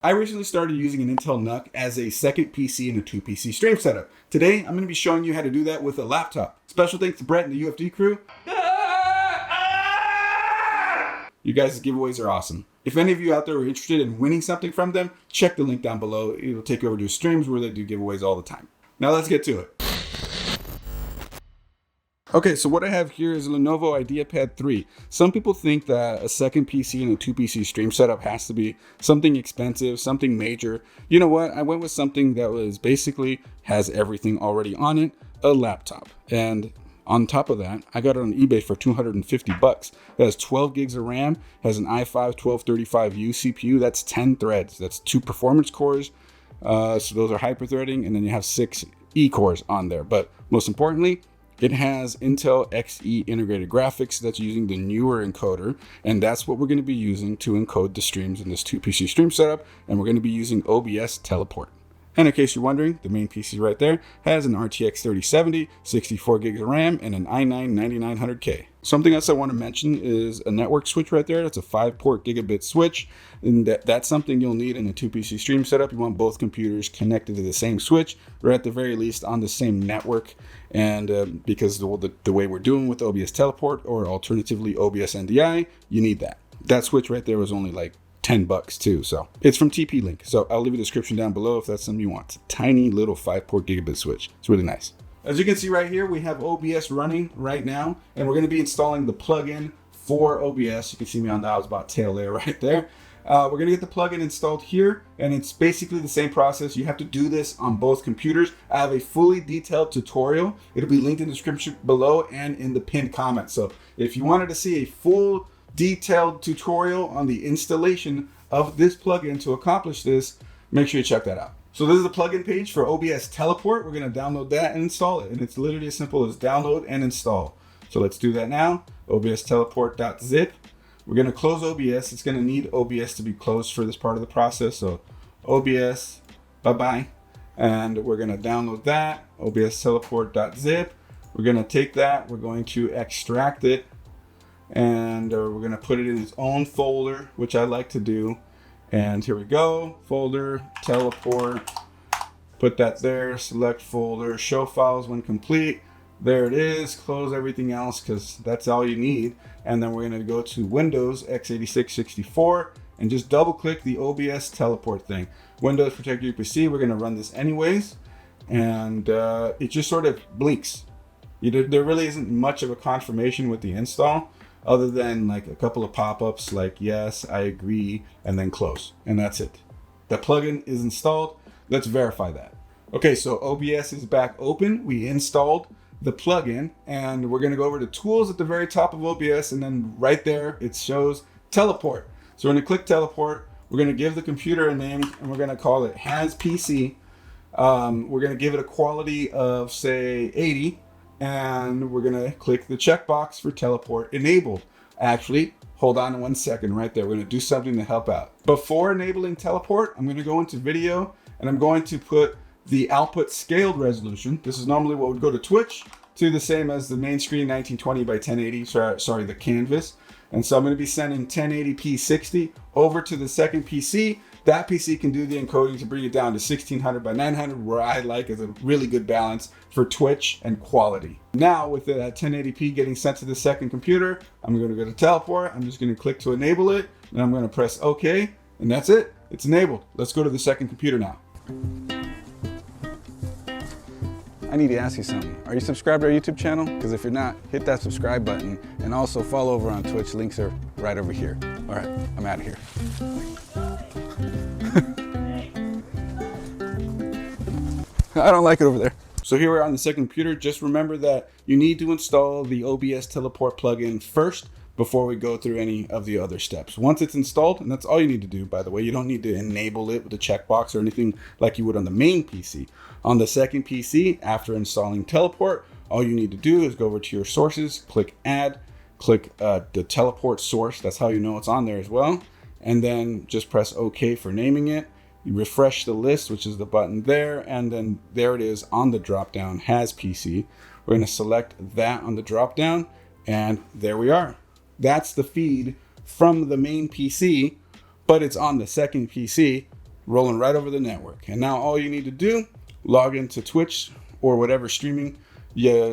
I recently started using an Intel NUC as a second PC in a 2-PC stream setup. Today, I'm going to be showing you how to do that with a laptop. Special thanks to Brett and the UFD crew. You guys' giveaways are awesome. If any of you out there are interested in winning something from them, check the link down below. It'll take you over to streams where they do giveaways all the time. Now let's get to it. Okay, so what I have here is a Lenovo IdeaPad 3. Some people think that a second PC in a 2-PC stream setup has to be something expensive, something major. You know what? I went with something that was basically has everything already on it, a laptop. And on top of that, I got it on eBay for $250. It has 12 gigs of RAM, has an i5-1235U CPU. That's 10 threads. That's 2 performance cores. So those are hyper-threading, and then you have 6 E-cores on there. But most importantly, it has Intel Xe integrated graphics that's using the newer encoder, and that's what we're going to be using to encode the streams in this 2-PC stream setup, and we're going to be using OBS Teleport. And in case you're wondering, the main PC right there has an RTX 3070, 64 gigs of RAM, and an i9-9900K. Something else I want to mention is a network switch right there. That's a 5-port gigabit switch, and that's something you'll need in a 2-PC stream setup. You want both computers connected to the same switch, or at the very least on the same network. And because the way we're doing with OBS Teleport, or alternatively obs-ndi, you need that. That switch right there was only like $10 too, so it's from TP-Link. So I'll leave a description down below if that's something you want. It's a tiny little 5-port gigabit switch. It's really nice. As you can see right here, we have OBS running right now, and we're going to be installing the plugin for OBS. You can see me on the Hotspot tail layer right there. We're going to get the plugin installed here, and it's basically the same process. You have to do this on both computers. I have a fully detailed tutorial. It'll be linked in the description below and in the pinned comment. So if you wanted to see a full detailed tutorial on the installation of this plugin to accomplish this, make sure you check that out. So this is the plugin page for OBS Teleport. We're going to download that and install it, and it's literally as simple as download and install. So let's do that now. obsteleport.zip. We're going to close OBS. It's going to need OBS to be closed for this part of the process. So OBS, bye-bye. And we're going to download that, obsteleport.zip. We're going to take that, we're going to extract it, and we're going to put it in its own folder, which I like to do. And here we go, folder, teleport, put that there, select folder, show files when complete. There it is, close everything else because that's all you need. And then we're going to go to Windows x86 64 and just double click the OBS Teleport thing. Windows protect your PC, we're going to run this anyways. And it just sort of blinks. There really isn't much of a confirmation with the install, other than like a couple of pop-ups like yes, I agree, and then close, and that's it. The plugin is installed. Let's verify that. Okay, so OBS is back open. We installed the plugin, and we're going to go over to tools at the very top of OBS, and then right there it shows teleport. So we're going to click teleport. We're going to give the computer a name, and we're going to call it has PC. We're going to give it a quality of say 80. And we're gonna click the checkbox for teleport enabled. Actually, hold on 1 second right there. We're gonna do something to help out. Before enabling teleport, I'm gonna go into video and I'm going to put the output scaled resolution. This is normally what would go to Twitch, to the same as the main screen 1920 by 1080, sorry, the canvas. And so I'm gonna be sending 1080p 60 over to the second PC. That PC can do the encoding to bring it down to 1600 by 900, where I like is a really good balance for Twitch and quality. Now with the 1080p getting sent to the second computer, I'm going to go to teleport. I'm just going to click to enable it, and I'm going to press OK, and that's it. It's enabled. Let's go to the second computer now. I need to ask you something. Are you subscribed to our YouTube channel? Because if you're not, hit that subscribe button, and also follow over on Twitch. Links are right over here. All right, I'm out of here. I don't like it over there. So here we are on the second computer. Just remember that you need to install the OBS Teleport plugin first before we go through any of the other steps. Once it's installed, and that's all you need to do, by the way, you don't need to enable it with a checkbox or anything like you would on the main PC. On the second PC, after installing Teleport, all you need to do is go over to your sources, click add, click the teleport source. That's how you know it's on there as well. And then just press OK for naming it. You refresh the list, which is the button there, and then there it is on the drop down, has PC. We're going to select that on the drop down, and there we are. That's the feed from the main PC, but it's on the second PC rolling right over the network. And now all you need to do, log into Twitch or whatever streaming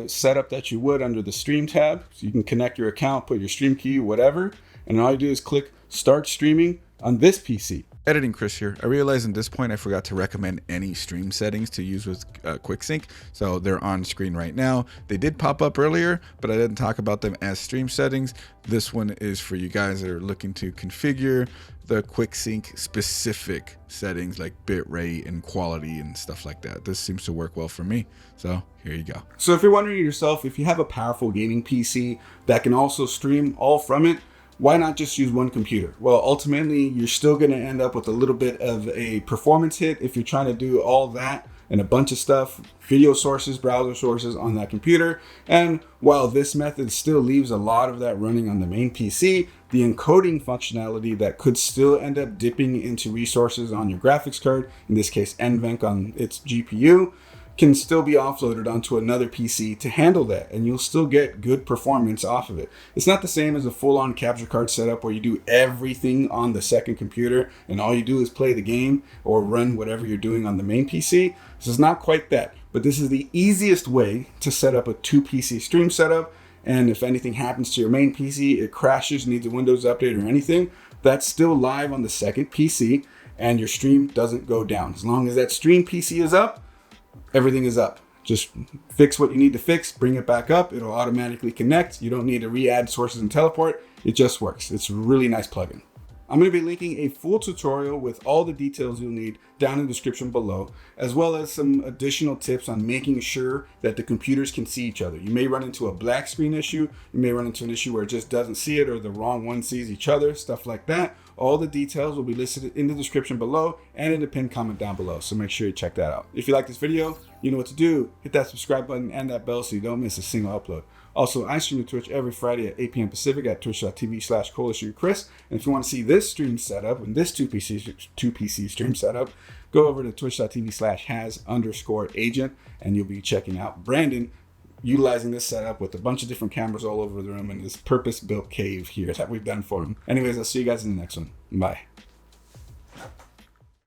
setup that you would under the stream tab. So you can connect your account, put your stream key, whatever. And all you do is click start streaming on this PC. Editing Chris here. I realized at this point I forgot to recommend any stream settings to use with QuickSync, so they're on screen right now. They did pop up earlier, but I didn't talk about them as stream settings. This one is for you guys that are looking to configure the QuickSync specific settings like bitrate and quality and stuff like that. This seems to work well for me, so here you go. So if you're wondering yourself, if you have a powerful gaming PC that can also stream all from it, why not just use one computer? Well, ultimately, you're still going to end up with a little bit of a performance hit if you're trying to do all that and a bunch of stuff, video sources, browser sources on that computer. And while this method still leaves a lot of that running on the main PC, the encoding functionality that could still end up dipping into resources on your graphics card, in this case NVENC on its GPU, can still be offloaded onto another PC to handle that, and you'll still get good performance off of it. It's not the same as a full-on capture card setup where you do everything on the second computer and all you do is play the game or run whatever you're doing on the main PC. This is not quite that, but this is the easiest way to set up a 2 PC stream setup. And if anything happens to your main PC, it crashes, needs a Windows update or anything, that's still live on the second PC and your stream doesn't go down. As long as that stream PC is up, everything is up. Just fix what you need to fix, bring it back up. It'll automatically connect. You don't need to re-add sources and teleport. It just works. It's a really nice plugin. I'm going to be linking a full tutorial with all the details you'll need down in the description below, as well as some additional tips on making sure that the computers can see each other. You may run into a black screen issue. You may run into an issue where it just doesn't see it or the wrong one sees each other, stuff like that. All the details will be listed in the description below and in the pinned comment down below, so make sure you check that out. If you like this video, you know what to do. Hit that subscribe button and that bell so you don't miss a single upload. Also, I stream to Twitch every Friday at 8 p.m. Pacific at twitch.tv/CoalitionChris. And if you want to see this stream setup and this 2 PC stream setup, go over to twitch.tv/has_agent and you'll be checking out Brandon utilizing this setup with a bunch of different cameras all over the room in this purpose-built cave here that we've done for him. Anyways, I'll see you guys in the next one. Bye.